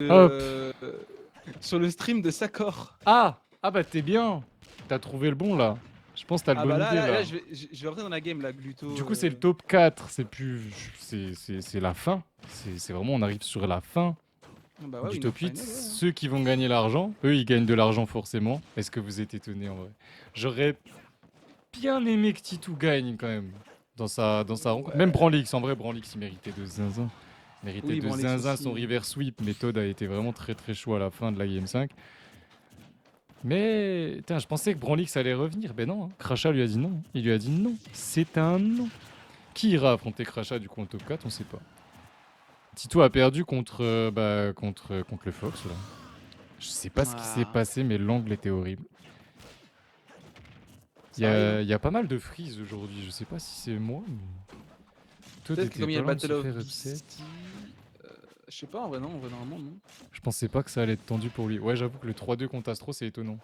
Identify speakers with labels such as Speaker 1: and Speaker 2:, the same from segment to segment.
Speaker 1: Hop.
Speaker 2: Sur le stream de Sakor.
Speaker 1: Ah bah t'es bien. T'as trouvé le bon là. Je pense que t'as le
Speaker 2: Ah
Speaker 1: bonne
Speaker 2: bah
Speaker 1: idée là.
Speaker 2: là je vais rentrer dans la game là, Gluto.
Speaker 1: Du coup c'est le top 4. C'est plus... C'est la fin. C'est vraiment... On arrive sur la fin
Speaker 2: Bah ouais,
Speaker 1: du
Speaker 2: Winner
Speaker 1: top 8.
Speaker 2: Final, ouais.
Speaker 1: Ceux qui vont gagner l'argent, eux ils gagnent de l'argent forcément. Est-ce que vous êtes étonnés en vrai? J'aurais bien aimé que Titou gagne quand même. Dans sa rencontre. Même
Speaker 2: Ouais.
Speaker 1: Branlix, en vrai Branlix il méritait de zinzin. Il méritait
Speaker 2: Oui,
Speaker 1: de
Speaker 2: Branlix
Speaker 1: zinzin son
Speaker 2: aussi.
Speaker 1: reverse sweep. Méthode a été vraiment très très chaud à la fin de la game 5. Mais putain, je pensais que Branlix allait revenir. Ben non, hein. Crachat lui a dit non. Il lui a dit non. C'est un non. Qui ira affronter Crachat du coup en top 4? On sait pas. Tito a perdu contre, contre le Fox là. Je sais pas ce qui s'est
Speaker 2: Ah,
Speaker 1: passé, mais l'angle était horrible. Il y
Speaker 2: ça arrive.
Speaker 1: a,
Speaker 2: Hein.
Speaker 1: il y a pas mal de freeze aujourd'hui. Je sais pas si c'est moi, mais Todd
Speaker 2: Peut-être que
Speaker 1: était
Speaker 2: comme il y
Speaker 1: pas
Speaker 2: a le
Speaker 1: loin de
Speaker 2: Battle
Speaker 1: se
Speaker 2: of
Speaker 1: faire upset.
Speaker 2: BC. Je sais pas, en vrai, non, en vrai, normalement, non.
Speaker 1: Je pensais pas que ça allait être tendu pour lui. Ouais, j'avoue que le 3-2 contre Astro, c'est étonnant.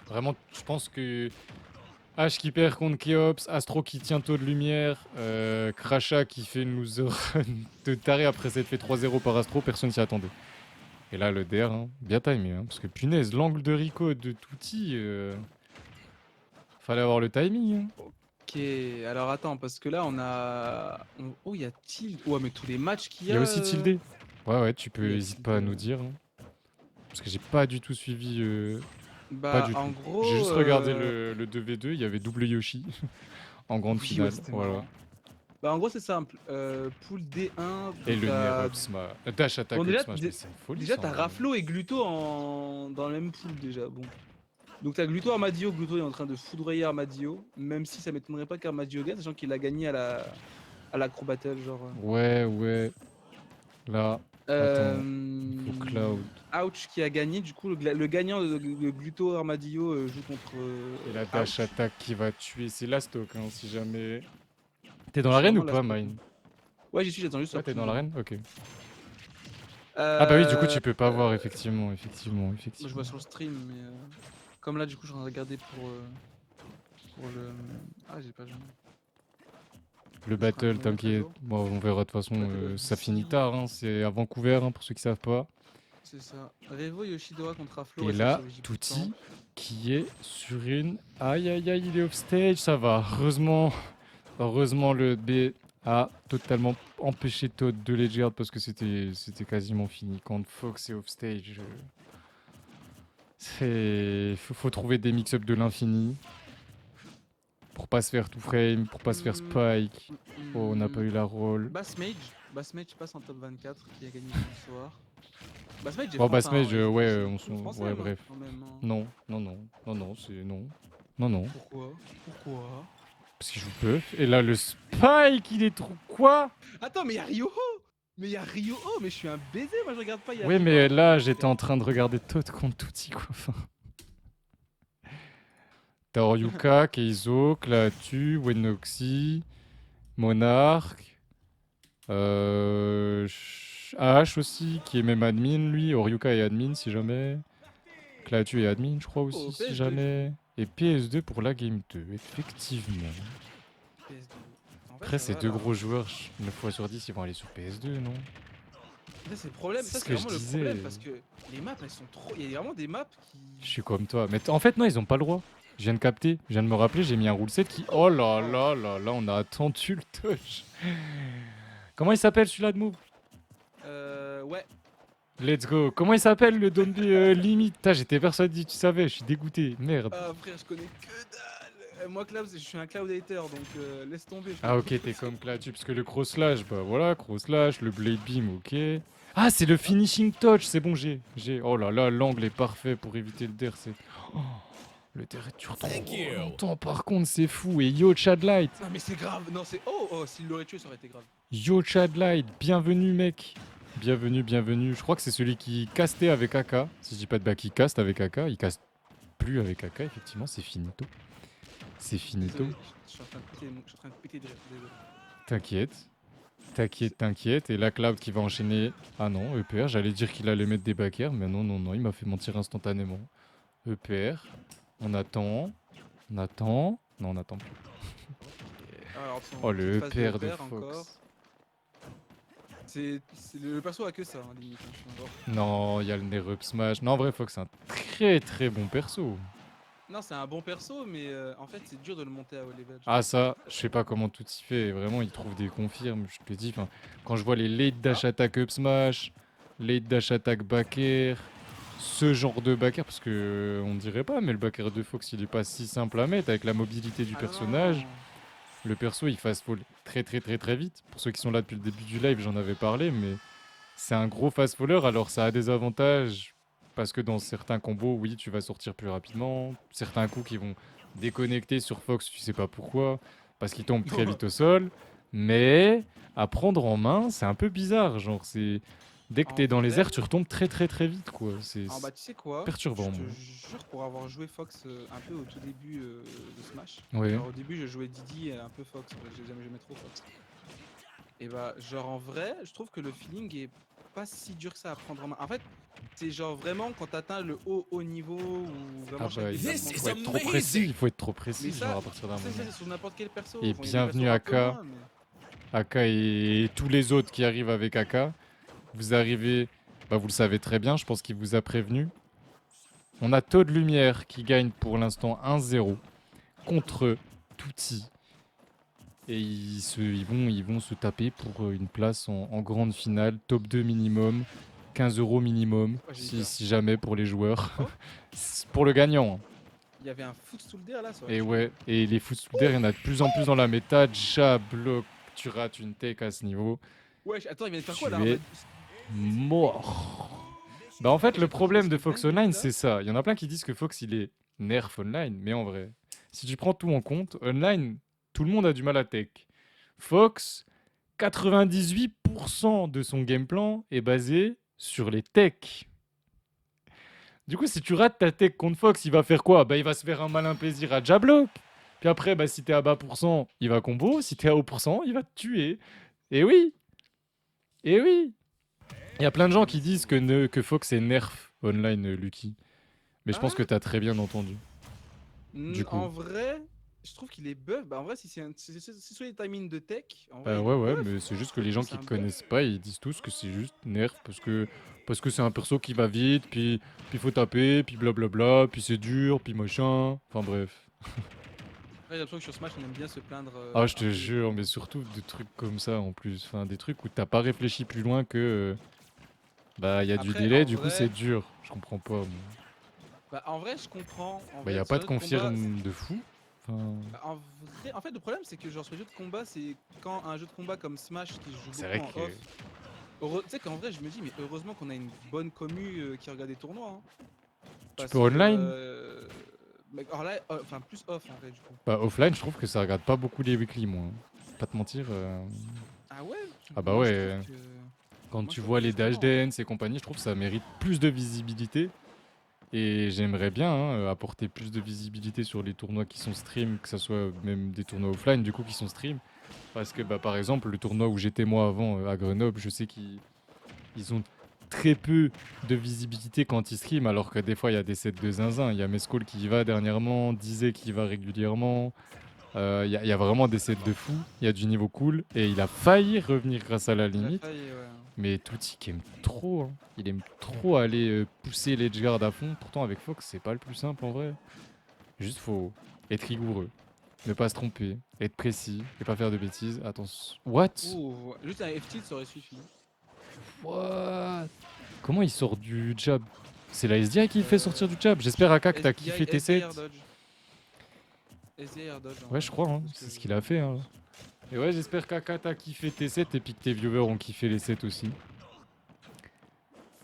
Speaker 1: Vraiment, je pense que H qui perd contre Keops, Astro qui tient taux de lumière, Crachat qui fait une loser run de taré après s'être fait 3-0 par Astro, personne s'y attendait. Et là, le DR, hein, bien timé, hein, parce que punaise, l'angle de Rico de Touti, fallait avoir le timing. Hein.
Speaker 2: Ok, alors attends, parce que là, on a. Oh, il y a Tilt. Ouais, mais tous les matchs qu'il y
Speaker 1: Il y a
Speaker 2: a.
Speaker 1: aussi Tilde. Ouais, tu
Speaker 2: Il
Speaker 1: peux,
Speaker 2: y a
Speaker 1: hésite
Speaker 2: Tilt.
Speaker 1: pas à nous dire. Hein, parce que j'ai pas du tout suivi, pas
Speaker 2: Bah,
Speaker 1: du
Speaker 2: en
Speaker 1: tout. J'ai
Speaker 2: gros.
Speaker 1: juste regardé le 2v2, il y avait double Yoshi en grande
Speaker 2: Oui, ouais,
Speaker 1: finale,
Speaker 2: c'était
Speaker 1: voilà.
Speaker 2: marrant. Bah, en gros, c'est simple. Pool D1,
Speaker 1: Et
Speaker 2: donc
Speaker 1: le Nair
Speaker 2: t'as.
Speaker 1: up smash, dash
Speaker 2: Bon,
Speaker 1: attack up smash, mais c'est une folie
Speaker 2: déjà
Speaker 1: ça en
Speaker 2: t'as
Speaker 1: vrai.
Speaker 2: Raflo et Gluto dans le même pool, déjà. Bon. Donc t'as Gluto Armadio. Gluto est en train de foudroyer Armadio, même si ça m'étonnerait pas qu'Armadio gagne, sachant qu'il a gagné à l'Acro Battle, genre.
Speaker 1: Ouais. Là, attends, il faut Cloud.
Speaker 2: Ouch qui a gagné, du coup le gagnant de Gluto Armadillo joue contre
Speaker 1: Et la dash
Speaker 2: Ouch.
Speaker 1: attack qui va tuer, c'est la stock, hein, si jamais. T'es dans
Speaker 2: Je suis
Speaker 1: l'arène ou
Speaker 2: vraiment la
Speaker 1: pas,
Speaker 2: stock.
Speaker 1: Mine?
Speaker 2: Ouais, j'y suis, j'attends juste
Speaker 1: Ouais,
Speaker 2: leur
Speaker 1: t'es
Speaker 2: pool
Speaker 1: dans
Speaker 2: de
Speaker 1: l'arène? Ok. Ah bah oui, du coup,
Speaker 2: Euh,
Speaker 1: tu peux pas voir,
Speaker 2: euh,
Speaker 1: effectivement.
Speaker 2: je vois sur le stream, mais comme là, du coup, je suis en train de regarder pour le. Ah, j'ai pas joué.
Speaker 1: Le
Speaker 2: Je suis en train de
Speaker 1: battle,
Speaker 2: me mettre à
Speaker 1: t'inquiète.
Speaker 2: jour.
Speaker 1: Bon, on verra de toute façon,
Speaker 2: Battle of
Speaker 1: ça
Speaker 2: BC,
Speaker 1: finit tard, hein, c'est à Vancouver, hein, pour ceux qui savent pas.
Speaker 2: c'est ça. Revo Yoshidora contre Aflo,
Speaker 1: Et
Speaker 2: ouais, ça
Speaker 1: là,
Speaker 2: sur Vigipoutemps.
Speaker 1: Touti, qui est sur une... Aïe, il est off stage, ça va. Heureusement, le B a totalement empêché Todd de Ledger parce que c'était quasiment fini. Quand Fox est off stage, faut trouver des mix-ups de l'infini pour pas se faire tout frame, pour pas se faire spike. Oh, on n'a pas eu la roll.
Speaker 2: Bass Mage passe en top 24 qui a gagné ce soir. Bass Mage est
Speaker 1: Bon,
Speaker 2: français,
Speaker 1: Bassmage,
Speaker 2: hein,
Speaker 1: ouais,
Speaker 2: full français
Speaker 1: ouais,
Speaker 2: hein,
Speaker 1: bref.
Speaker 2: quand même. Hein.
Speaker 1: Non, c'est non. Non.
Speaker 2: Pourquoi?
Speaker 1: Parce qu'il joue puff. Et là, le spike, il est trop. Quoi?
Speaker 2: Attends, mais y'a Ryo-Oh! Mais y'a Ryo-Oh! Mais je suis un baiser, moi je regarde pas, y'a
Speaker 1: Ouais,
Speaker 2: Ryo.
Speaker 1: mais
Speaker 2: Attends,
Speaker 1: là,
Speaker 2: mais
Speaker 1: j'étais en train de regarder Todd contre Tutti, quoi. Enfin, t'as Oryuka, Keizo, Klaatu, Wenoxy, Monarch, H aussi, qui est même admin, lui. Oryuka est admin, si jamais. Klaatu est admin, je crois
Speaker 2: Oh,
Speaker 1: aussi, si
Speaker 2: PS2 du coup.
Speaker 1: jamais. Et PS2 pour la Game 2, effectivement.
Speaker 2: PS2. En vrai,
Speaker 1: Après,
Speaker 2: ça
Speaker 1: ces
Speaker 2: va
Speaker 1: deux
Speaker 2: là.
Speaker 1: gros
Speaker 2: Hein.
Speaker 1: joueurs, 9 fois sur 10, ils vont aller sur PS2, non?
Speaker 2: Ça, c'est le problème.
Speaker 1: C'est
Speaker 2: Ça,
Speaker 1: ce
Speaker 2: c'est
Speaker 1: que je
Speaker 2: vraiment le problème
Speaker 1: disais.
Speaker 2: parce que les maps, elles sont trop. Il y a vraiment des maps qui.
Speaker 1: Je suis comme toi. Mais en fait, non, ils ont pas le droit. Je viens de capter, je viens de me rappeler, j'ai mis un rule set qui... Oh là
Speaker 2: Oh.
Speaker 1: là là là, on a attendu le touch. Comment il s'appelle celui-là de move?
Speaker 2: Ouais.
Speaker 1: Let's go. Comment il s'appelle le Don't Be Limit? J'étais persuadé que tu savais, je suis dégoûté. Merde.
Speaker 2: Ah, frère, je connais que dalle. Moi, Cloud, je suis un Cloud hater, donc laisse tomber, je
Speaker 1: Ah
Speaker 2: connais
Speaker 1: ok,
Speaker 2: pas trop
Speaker 1: t'es
Speaker 2: ça.
Speaker 1: comme là-dessus, parce que le cross slash, bah voilà, cross slash, le blade beam, ok. Ah, c'est le finishing touch, c'est bon, j'ai. Oh là là, l'angle est parfait pour éviter le der, c'est... Oh, le der dure trop longtemps, par contre, c'est fou. Et yo, Chadlight.
Speaker 2: Non, mais c'est grave. Non, c'est. Oh, s'il l'aurait tué, ça aurait été grave.
Speaker 1: Yo, Chadlight, bienvenue, mec. Bienvenue. Je crois que c'est celui qui castait avec AK. Si je dis pas de bac, il caste avec AK. Il caste plus avec AK, effectivement, c'est finito. C'est finito.
Speaker 2: Désolé, je suis en train de péter, je suis en train de péter de rire, désolé.
Speaker 1: T'inquiète. Et la Cloud qui va enchaîner. Ah non, EPR, j'allais dire qu'il allait mettre des backers, mais non, il m'a fait mentir instantanément. EPR, on attend. Non, on attend plus.
Speaker 2: Alors,
Speaker 1: Oh,
Speaker 2: petite
Speaker 1: le
Speaker 2: phase de
Speaker 1: EPR de
Speaker 2: EPR encore.
Speaker 1: Fox.
Speaker 2: Le perso a que ça, hein, limite. Hein. Genre,
Speaker 1: Non, il y a le Nerf Up Smash. Non, en vrai, Fox, c'est un très très bon perso.
Speaker 2: non, c'est un bon perso, mais en fait, c'est dur de le monter à haut level, je
Speaker 1: Ah,
Speaker 2: trouve.
Speaker 1: ça, je sais pas comment tout s'y fait. Vraiment, il trouve des confirmes, je te dis. Quand je vois les late dash
Speaker 2: Ah,
Speaker 1: attack up smash, late dash attack back air, ce genre de back air, parce que on dirait pas, mais le back air de Fox, il est pas si simple à mettre avec la mobilité du
Speaker 2: ah non, non,
Speaker 1: personnage.
Speaker 2: non.
Speaker 1: Le perso, il fast fall très très très très vite. Pour ceux qui sont là depuis le début du live, j'en avais parlé, mais c'est un gros fast faller. Alors, ça a des avantages parce que dans certains combos, oui, tu vas sortir plus rapidement. Certains coups qui vont déconnecter sur Fox, tu sais pas pourquoi, parce qu'il tombe très vite au sol. Mais à prendre en main, c'est un peu bizarre. Genre, c'est dès que
Speaker 2: En
Speaker 1: t'es dans les
Speaker 2: vrai,
Speaker 1: airs, tu retombes très très très vite, quoi. C'est
Speaker 2: bah tu sais quoi? Je
Speaker 1: perturbant,
Speaker 2: te
Speaker 1: moi.
Speaker 2: jure, pour avoir joué Fox un peu au tout début de Smash,
Speaker 1: Ouais.
Speaker 2: genre au début, je jouais Didi et un peu Fox, j'ai jamais trop Fox. Et bah, genre en vrai, je trouve que le feeling est pas si dur que ça à prendre en main. En fait, c'est genre vraiment quand t'atteins le haut niveau où
Speaker 1: Ah
Speaker 2: vraiment chaque
Speaker 1: bah,
Speaker 2: déplacement
Speaker 1: il faut être
Speaker 2: compte.
Speaker 1: trop précis. Il faut être trop
Speaker 2: Mais
Speaker 1: précis, genre
Speaker 2: ça,
Speaker 1: à partir d'un
Speaker 2: ça
Speaker 1: moment.
Speaker 2: c'est sur n'importe quel perso.
Speaker 1: Et
Speaker 2: Bon, il y a des persos
Speaker 1: bienvenue
Speaker 2: un
Speaker 1: à
Speaker 2: peu
Speaker 1: K.
Speaker 2: moins, mais.
Speaker 1: Aka et tous les autres qui arrivent avec Aka. Vous arrivez, bah vous le savez très bien, je pense qu'il vous a prévenu. On a Toad Lumière qui gagne pour l'instant 1-0 contre Tutti. Et ils vont se taper pour une place en grande finale, top 2 minimum, 15 euros minimum,
Speaker 2: Oh, j'ai eu peur.
Speaker 1: si jamais pour les joueurs.
Speaker 2: Oh,
Speaker 1: C'est pour le gagnant, hein.
Speaker 2: il y avait un footstool d'air là, ça aurait
Speaker 1: Et
Speaker 2: tué.
Speaker 1: ouais, et les footstoolers, il y en a de plus en plus dans la méta. Ja, bloc, tu rates une take à ce niveau.
Speaker 2: Wesh, attends, il vient de faire quoi là?
Speaker 1: Tu es mort. Bah en fait,
Speaker 2: Wesh,
Speaker 1: le
Speaker 2: attends, j'ai vu
Speaker 1: problème de
Speaker 2: cette
Speaker 1: Fox
Speaker 2: dinguerie
Speaker 1: Online,
Speaker 2: là.
Speaker 1: c'est ça. Il y en a plein qui disent que Fox, il est nerf online, mais en vrai, si tu prends tout en compte, online, tout le monde a du mal à tech. Fox, 98% de son game plan est basé sur les techs. Du coup, si tu rates ta tech contre Fox, il va faire quoi? Bah il va se faire un malin plaisir à Jablock. Puis après, bah si t'es à bas pourcent, il va combo. Si t'es à haut pourcent, il va te tuer. Et oui, et oui. Il y a plein de gens
Speaker 2: Non, mais
Speaker 1: qui disent
Speaker 2: c'est.
Speaker 1: que Fox est nerf online, Lucky. Mais je pense que
Speaker 2: Ah,
Speaker 1: t'as très bien entendu. Du coup.
Speaker 2: en vrai, je trouve qu'il est buff. Bah, en vrai, si c'est sur les timings de tech, en vrai,
Speaker 1: Bah
Speaker 2: il est
Speaker 1: ouais, ouais,
Speaker 2: buff.
Speaker 1: mais c'est juste
Speaker 2: Je
Speaker 1: que les
Speaker 2: trouve que
Speaker 1: gens
Speaker 2: c'est
Speaker 1: qui
Speaker 2: un buff.
Speaker 1: connaissent pas, ils disent tous que c'est juste nerf parce que c'est un perso qui va vite, puis faut taper, puis blablabla, puis c'est dur, puis machin. Enfin bref.
Speaker 2: J'ai l'impression que sur Smash, on aime bien se plaindre
Speaker 1: Ah, je
Speaker 2: un
Speaker 1: te
Speaker 2: peu des
Speaker 1: jure, mais
Speaker 2: techs.
Speaker 1: surtout de trucs comme ça en plus. Enfin, des trucs où t'as pas réfléchi plus loin que. Bah, il y a du
Speaker 2: Après,
Speaker 1: délai,
Speaker 2: en
Speaker 1: du coup, c'est
Speaker 2: vrai,
Speaker 1: dur. Je comprends pas, moi.
Speaker 2: je comprends. En
Speaker 1: Bah, y
Speaker 2: vrai,
Speaker 1: a
Speaker 2: sur
Speaker 1: pas
Speaker 2: un
Speaker 1: de
Speaker 2: jeu de combat,
Speaker 1: confirme de fou. Enfin,
Speaker 2: en fait, le problème, c'est que genre sur les jeux de combat, c'est quand un jeu de combat comme Smash qui se joue
Speaker 1: c'est
Speaker 2: beaucoup
Speaker 1: vrai
Speaker 2: en
Speaker 1: que.
Speaker 2: off. Tu sais qu'en vrai, je me dis, mais heureusement qu'on a une bonne commu qui regarde des tournois. Hein.
Speaker 1: Tu peux
Speaker 2: Parce que.
Speaker 1: online.
Speaker 2: Alors là, enfin, plus off en vrai, du coup.
Speaker 1: Bah, offline, je trouve que ça regarde pas beaucoup les weekly, moi. Pas te mentir.
Speaker 2: Ah ouais?
Speaker 1: Ah bah
Speaker 2: Moi, je trouve
Speaker 1: ouais.
Speaker 2: que.
Speaker 1: Quand
Speaker 2: Moi, je
Speaker 1: tu
Speaker 2: trouve que
Speaker 1: vois les dash
Speaker 2: justement.
Speaker 1: dance et compagnie, je trouve que ça mérite plus de visibilité. Et j'aimerais bien apporter plus de visibilité sur les tournois qui sont stream, que ce soit même des tournois offline du coup qui sont stream. Parce que bah, par exemple, le tournoi où j'étais moi avant à Grenoble, je sais qu'ils ont très peu de visibilité quand ils streament, alors que des fois il y a des sets de zinzin. Il y a Mescall qui y va dernièrement, Dizé qui y va régulièrement. Il y a vraiment des sets de fou, il y a du niveau cool, et il a failli revenir grâce à la
Speaker 2: Il a
Speaker 1: limite.
Speaker 2: failli, ouais.
Speaker 1: Mais Tutti qui aime trop, hein. Il aime trop aller pousser l'edgeguard à fond. Pourtant avec Fox, c'est pas le plus simple en vrai. Juste faut être rigoureux, ne pas se tromper, être précis et pas faire de bêtises. Attention. What?
Speaker 2: Ouh, juste un F-tilt, ça aurait suffi.
Speaker 1: What? Comment il sort du jab? C'est la SDI qui le fait sortir du jab. J'espère Aka que t'as kiffé tes
Speaker 2: SDI
Speaker 1: sets.
Speaker 2: air dodge. SDI air dodge en
Speaker 1: Ouais,
Speaker 2: vrai.
Speaker 1: je crois, hein.
Speaker 2: C'est ce que
Speaker 1: C'est ce qu'il a fait. Hein.
Speaker 2: pense.
Speaker 1: Et ouais, j'espère qu'Aka t'as kiffé tes sets et puis que tes viewers ont kiffé les sets aussi.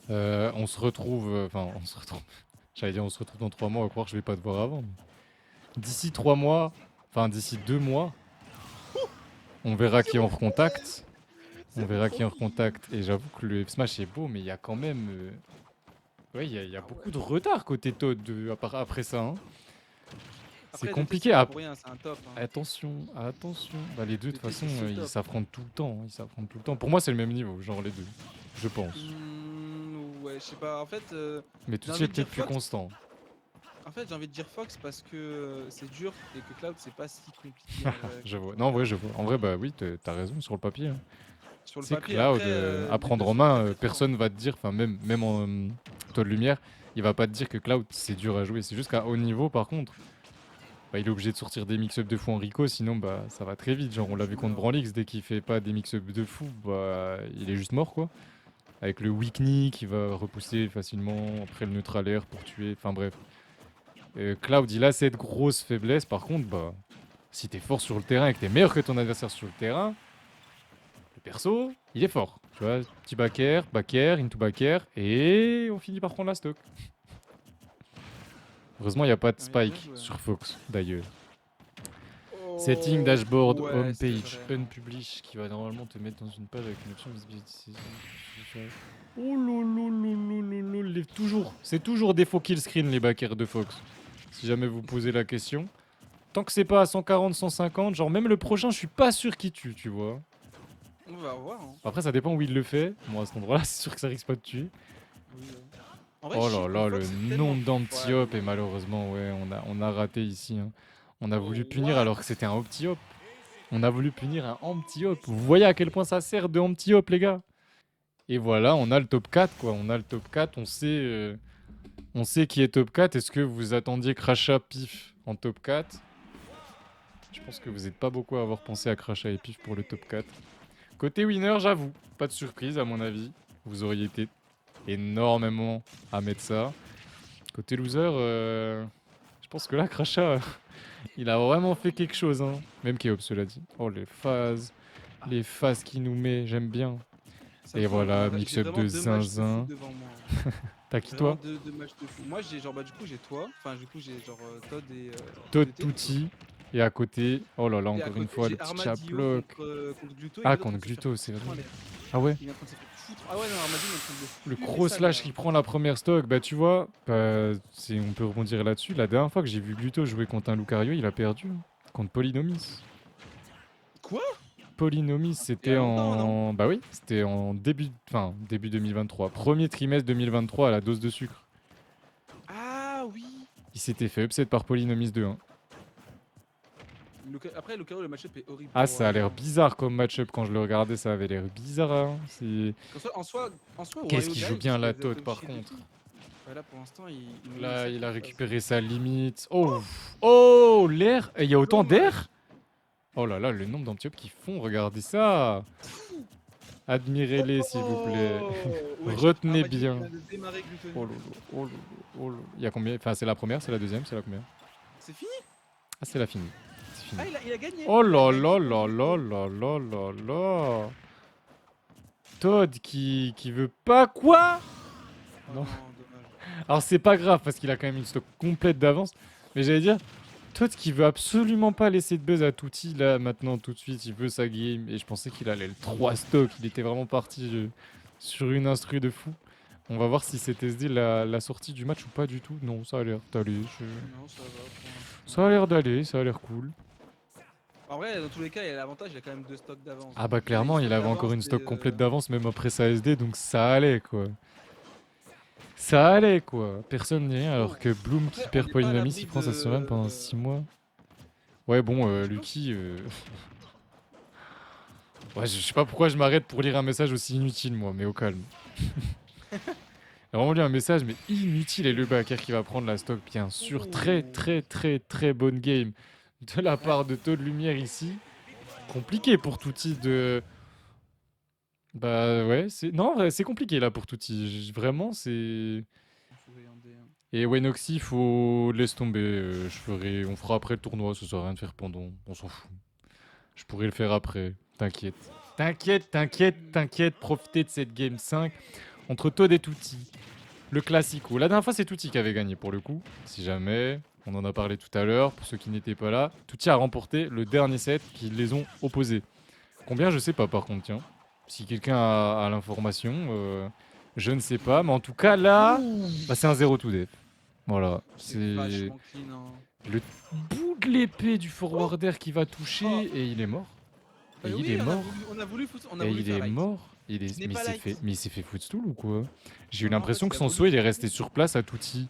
Speaker 1: On se retrouve. Enfin, on se retrouve. J'allais dire on se retrouve dans 3 mois, on va croire que je vais pas te voir avant. D'ici 3 mois, enfin d'ici 2 mois, on verra qui on recontacte. On
Speaker 2: C'est mon
Speaker 1: verra qui on
Speaker 2: profil.
Speaker 1: recontacte. Et j'avoue que le F-Smash est beau, mais il y a quand même. Ouais, il y a
Speaker 2: Ah
Speaker 1: beaucoup
Speaker 2: ouais.
Speaker 1: de retard côté Toad après ça. Hein. C'est
Speaker 2: Après, ZT, c'est
Speaker 1: compliqué.
Speaker 2: pas pour rien, c'est un top. Hein.
Speaker 1: Attention, attention. Bah, les deux, de toute
Speaker 2: ZT,
Speaker 1: façon,
Speaker 2: c'est ce
Speaker 1: ils
Speaker 2: top.
Speaker 1: s'affrontent tout le temps. Ils s'affrontent tout le temps. Pour moi, c'est le même niveau, genre les deux. Je pense.
Speaker 2: Ouais, je sais pas. En fait,
Speaker 1: Mais tout
Speaker 2: j'ai
Speaker 1: de suite,
Speaker 2: envie de
Speaker 1: peut-être
Speaker 2: dire
Speaker 1: plus
Speaker 2: Fox.
Speaker 1: constant.
Speaker 2: En fait, j'ai envie de dire Fox parce que c'est dur et que Cloud, c'est pas si compliqué en vrai
Speaker 1: Je vois.
Speaker 2: contre
Speaker 1: Non, en vrai,
Speaker 2: Cloud.
Speaker 1: je vois. En vrai, bah oui, t'as raison sur le papier. Hein.
Speaker 2: Sur le
Speaker 1: C'est
Speaker 2: papier,
Speaker 1: Cloud,
Speaker 2: après,
Speaker 1: à
Speaker 2: les
Speaker 1: prendre
Speaker 2: deux
Speaker 1: en
Speaker 2: sont pas
Speaker 1: main,
Speaker 2: très forts.
Speaker 1: personne va te dire, enfin même en taux de lumière, il va pas te dire que Cloud c'est dur à jouer. C'est juste qu'à haut niveau par contre, bah, il est obligé de sortir des mix-up de fou en Rico, sinon bah ça va très vite. Genre on l'a vu
Speaker 2: Tu
Speaker 1: contre
Speaker 2: meurs.
Speaker 1: Branlix, dès qu'il fait pas des mix-up de fou, bah il est juste mort quoi. Avec le weak knee qui va repousser facilement, après le neutral air pour tuer, enfin bref. Cloud il a cette grosse faiblesse, par contre bah si t'es fort sur le terrain et que t'es meilleur que ton adversaire sur le terrain, le perso, il est fort. Tu vois, petit back air, into back air, et on finit par prendre la stock. Heureusement, il n'y a pas de
Speaker 2: Ah, mais bien
Speaker 1: spike
Speaker 2: joué, hein.
Speaker 1: sur Fox, d'ailleurs. Setting,
Speaker 2: Oh,
Speaker 1: dashboard,
Speaker 2: ouais,
Speaker 1: home
Speaker 2: c'est
Speaker 1: page,
Speaker 2: vrai.
Speaker 1: unpublish, qui va normalement te mettre dans une page avec une option visibility. Oh lolo, toujours, c'est toujours des faux kill screen les back air de Fox. Si jamais vous posez la question. Tant que c'est pas à 140, 150, genre même le prochain, je suis pas sûr qu'il tue, tu vois.
Speaker 2: On va voir, hein.
Speaker 1: Après, ça dépend où il le fait. Moi, à cet endroit-là, c'est sûr que ça risque pas de tuer.
Speaker 2: Oui, ouais. En vrai,
Speaker 1: Oh là
Speaker 2: shield contre
Speaker 1: là, le
Speaker 2: Fox, c'est tellement.
Speaker 1: nombre
Speaker 2: Ouais,
Speaker 1: d'anti-hop,
Speaker 2: non.
Speaker 1: et malheureusement, ouais, on a raté ici, hein. On a
Speaker 2: Oh,
Speaker 1: voulu punir
Speaker 2: what?
Speaker 1: alors que c'était un opti-hop. On a voulu punir un anti-hop. Vous voyez à quel point ça sert de anti-hop, les gars. Et voilà, on a le top 4, quoi. On a le top 4, on sait qui est top 4. Est-ce que vous attendiez Crasha Pif en top 4? Je pense que vous n'êtes pas beaucoup à avoir pensé à Crasha et Pif pour le top 4. Côté winner, j'avoue, pas de surprise à mon avis. Vous auriez été énormément à mettre ça. Côté loser, je pense que là, Crasha, il a vraiment fait quelque chose, hein. Même Keop, cela dit. Oh,
Speaker 2: Ah,
Speaker 1: les phases qu'il nous met, j'aime bien.
Speaker 2: ça
Speaker 1: Et
Speaker 2: se voit,
Speaker 1: voilà,
Speaker 2: j'ai
Speaker 1: mix-up
Speaker 2: vraiment
Speaker 1: de
Speaker 2: deux matchs de foot
Speaker 1: zinzin.
Speaker 2: devant moi, hein.
Speaker 1: T'as qui
Speaker 2: Vraiment
Speaker 1: toi?
Speaker 2: deux matchs de foot. Moi, j'ai genre, bah, du coup, j'ai toi. Enfin, du coup, j'ai genre Todd et
Speaker 1: Todd
Speaker 2: TDT.
Speaker 1: Tutti. Et à côté, oh là là,
Speaker 2: Et à
Speaker 1: encore une
Speaker 2: côté,
Speaker 1: fois, le
Speaker 2: j'ai
Speaker 1: petit
Speaker 2: Armadillo
Speaker 1: chaplock.
Speaker 2: contre Gluto. Et
Speaker 1: Ah,
Speaker 2: il est en train
Speaker 1: contre
Speaker 2: de se faire
Speaker 1: Gluto, c'est vrai.
Speaker 2: foutre en l'air.
Speaker 1: Ah ouais?
Speaker 2: Il est en train de se faire foutre. Ah ouais, non, Armadillo, il est en train de
Speaker 1: Le
Speaker 2: fumer
Speaker 1: gros
Speaker 2: sa mère.
Speaker 1: slash qui prend la première stock, bah tu vois, on peut rebondir là-dessus. La dernière fois que j'ai vu Gluto jouer contre un Lucario, il a perdu, hein. Contre Polynomis.
Speaker 2: Quoi?
Speaker 1: Polynomis,
Speaker 2: Il y
Speaker 1: c'était
Speaker 2: a longtemps, non?
Speaker 1: en... Bah oui, c'était en début 2023. Premier trimestre 2023 à la dose de sucre.
Speaker 2: Ah oui.
Speaker 1: Il s'était fait upset par Polynomis 2-1.
Speaker 2: Après, le match-up est horrible
Speaker 1: Ah,
Speaker 2: pour.
Speaker 1: ça a l'air bizarre comme match-up quand je le regardais, ça avait l'air bizarre, hein.
Speaker 2: En soi,
Speaker 1: Qu'est-ce
Speaker 2: Wario
Speaker 1: qu'il joue
Speaker 2: gagne
Speaker 1: bien
Speaker 2: parce qu'il
Speaker 1: la
Speaker 2: a des
Speaker 1: Toad
Speaker 2: atomes
Speaker 1: par
Speaker 2: shield et
Speaker 1: contre.
Speaker 2: tout. Ouais, là, pour l'instant, il nous met une
Speaker 1: Là, il
Speaker 2: sacrée
Speaker 1: a
Speaker 2: phase.
Speaker 1: récupéré sa limite. Oh, oh, l'air. Et il y a autant
Speaker 2: Dommage.
Speaker 1: d'air. Oh là là, le nombre d'anti-hop qu'ils font, regardez ça. Admirez-les, s'il vous plaît.
Speaker 2: Oh wesh,
Speaker 1: Retenez
Speaker 2: Armadillo qui
Speaker 1: bien.
Speaker 2: vient de démarrer Glutonny.
Speaker 1: Oh lolo, oh lolo, oh lolo. Il y a combien? Enfin, c'est la première, c'est la deuxième, c'est la première?
Speaker 2: C'est fini?
Speaker 1: Ah, c'est la finie. C'est fini.
Speaker 2: Ah, il a gagné.
Speaker 1: Oh
Speaker 2: Il a
Speaker 1: là
Speaker 2: gagné
Speaker 1: là
Speaker 2: contre
Speaker 1: là là
Speaker 2: Gluto.
Speaker 1: là là là là. Todd qui veut pas quoi?
Speaker 2: Oh
Speaker 1: Non.
Speaker 2: non, dommage.
Speaker 1: Alors c'est pas grave parce qu'il a quand même une stock complète d'avance. Mais j'allais dire, Todd qui veut absolument pas laisser de buzz à Tutti là maintenant tout de suite, il veut sa game. Et je pensais qu'il allait le 3 stock, il était vraiment parti sur une instru de fou. On va voir si c'est SD la sortie du match ou pas du tout. Non, ça a l'air d'aller.
Speaker 2: Non, ça va pour
Speaker 1: Ça a
Speaker 2: l'instant.
Speaker 1: l'air d'aller, ça a l'air cool.
Speaker 2: En vrai, dans tous les cas, il a l'avantage, il a quand même deux stocks d'avance.
Speaker 1: Ah
Speaker 2: Donc,
Speaker 1: bah
Speaker 2: une
Speaker 1: clairement, il
Speaker 2: stock
Speaker 1: avait encore
Speaker 2: d'avance,
Speaker 1: une
Speaker 2: c'est.
Speaker 1: stock complète d'avance même après sa SD, donc ça allait quoi. Ça allait quoi. Personne n'est rien alors
Speaker 2: Oh.
Speaker 1: que Bloom
Speaker 2: Après,
Speaker 1: qui
Speaker 2: on
Speaker 1: perd
Speaker 2: n'est pas à
Speaker 1: Polynomis, il
Speaker 2: l'abri
Speaker 1: prend sa surrun pendant
Speaker 2: de.
Speaker 1: 6 mois. Ouais bon,
Speaker 2: Je sais pas.
Speaker 1: Lucky... Ouais, je sais pas pourquoi je m'arrête pour lire un message aussi inutile moi, mais au calme. Il a vraiment lu un message mais inutile et le backer qui va prendre la stock bien sûr. Très
Speaker 2: Oh.
Speaker 1: très très très bonne game de la
Speaker 2: Ouais.
Speaker 1: part de Taux de Lumière ici. Compliqué pour Touti de... Bah ouais, non, ouais, c'est compliqué là pour Touti. Vraiment, c'est...
Speaker 2: Il faut regarder, hein.
Speaker 1: Et Wenoxy, faut laisse tomber. On fera après le tournoi, ça sert à rien de faire pendant. On s'en fout. Je pourrais le faire après. T'inquiète. T'inquiète. Profitez de cette game 5 entre Toad et Tutti. Le classico. La dernière fois, c'est Tutti qui avait gagné pour le coup. Si jamais, on en a parlé tout à l'heure. Pour ceux qui n'étaient pas là, Tutti a remporté le dernier set qui les ont opposés. Combien, je sais pas par contre, tiens. Si quelqu'un a l'information, je ne sais pas. Mais en tout cas, là, bah, c'est un 0 to def. Voilà,
Speaker 2: C'est
Speaker 1: c'est
Speaker 2: vachement clean, hein.
Speaker 1: le bout de l'épée du
Speaker 2: Oh,
Speaker 1: forwarder qui va toucher
Speaker 2: oh.
Speaker 1: et il est mort. Et il
Speaker 2: Oui,
Speaker 1: est mort.
Speaker 2: on a
Speaker 1: Et
Speaker 2: voulu
Speaker 1: il est
Speaker 2: faire light.
Speaker 1: mort.
Speaker 2: Ce n'est
Speaker 1: Mais
Speaker 2: pas light.
Speaker 1: il s'est fait footstool ou quoi? J'ai eu
Speaker 2: Non, en fait,
Speaker 1: l'impression
Speaker 2: il
Speaker 1: que
Speaker 2: a
Speaker 1: son
Speaker 2: voulu
Speaker 1: saut il est
Speaker 2: faire
Speaker 1: resté
Speaker 2: light.
Speaker 1: sur place à Touti.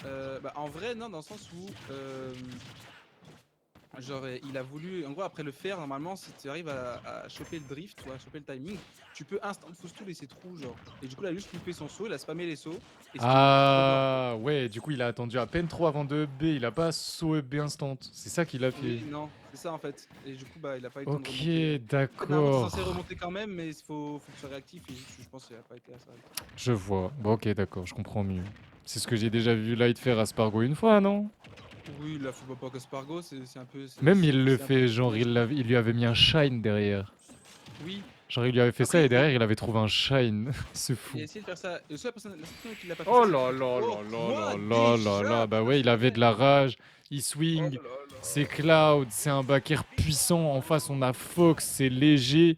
Speaker 2: Bah, en vrai, non, dans le sens où. Genre, il a voulu, en gros, après le faire, normalement, si tu arrives à choper le drift, tu vois, à choper le timing, tu peux instant fausse tout laisser trou, genre. Et du coup, il a juste loupé son saut, il a spammé les sauts, et c'était trop mort, genre.
Speaker 1: Ah ouais, du coup il a attendu à peine trop avant de up B, il a pas saut up B instant. C'est ça qu'il a
Speaker 2: Oui,
Speaker 1: fait.
Speaker 2: non, c'est ça en fait. Et du coup, bah, il a pas eu le temps de
Speaker 1: Ok,
Speaker 2: remonter. En fait, normalement, c'est censé
Speaker 1: d'accord.
Speaker 2: remonter quand même, mais faut que tu sois réactif, et juste, je pense qu'il a pas été assez réactif.
Speaker 1: Je vois. Bon ok, d'accord, je comprends mieux. C'est ce que j'ai déjà vu Light faire à Spargo une fois, non?
Speaker 2: Oui, là, faut pas que Spargo, c'est un peu.
Speaker 1: Même il le
Speaker 2: C'est un peu
Speaker 1: fait,
Speaker 2: du
Speaker 1: genre
Speaker 2: business, quoi.
Speaker 1: il lui avait mis un shine derrière.
Speaker 2: Oui.
Speaker 1: Genre il lui avait fait ça
Speaker 2: Après,
Speaker 1: et derrière il avait trouvé un shine. C'est
Speaker 2: il
Speaker 1: fou.
Speaker 2: a essayé de faire ça. Et la seule personne qui l'a pas fait,
Speaker 1: Oh
Speaker 2: c'est le
Speaker 1: là
Speaker 2: Trick.
Speaker 1: là
Speaker 2: Oh,
Speaker 1: là là
Speaker 2: quoi
Speaker 1: là là là
Speaker 2: déjà?
Speaker 1: là. Bah
Speaker 2: Putain,
Speaker 1: ouais, il
Speaker 2: c'est
Speaker 1: avait de
Speaker 2: vrai.
Speaker 1: la rage. Il
Speaker 2: Oh
Speaker 1: swing.
Speaker 2: là là.
Speaker 1: C'est Cloud, c'est un backer puissant. En face, on a Fox, c'est léger.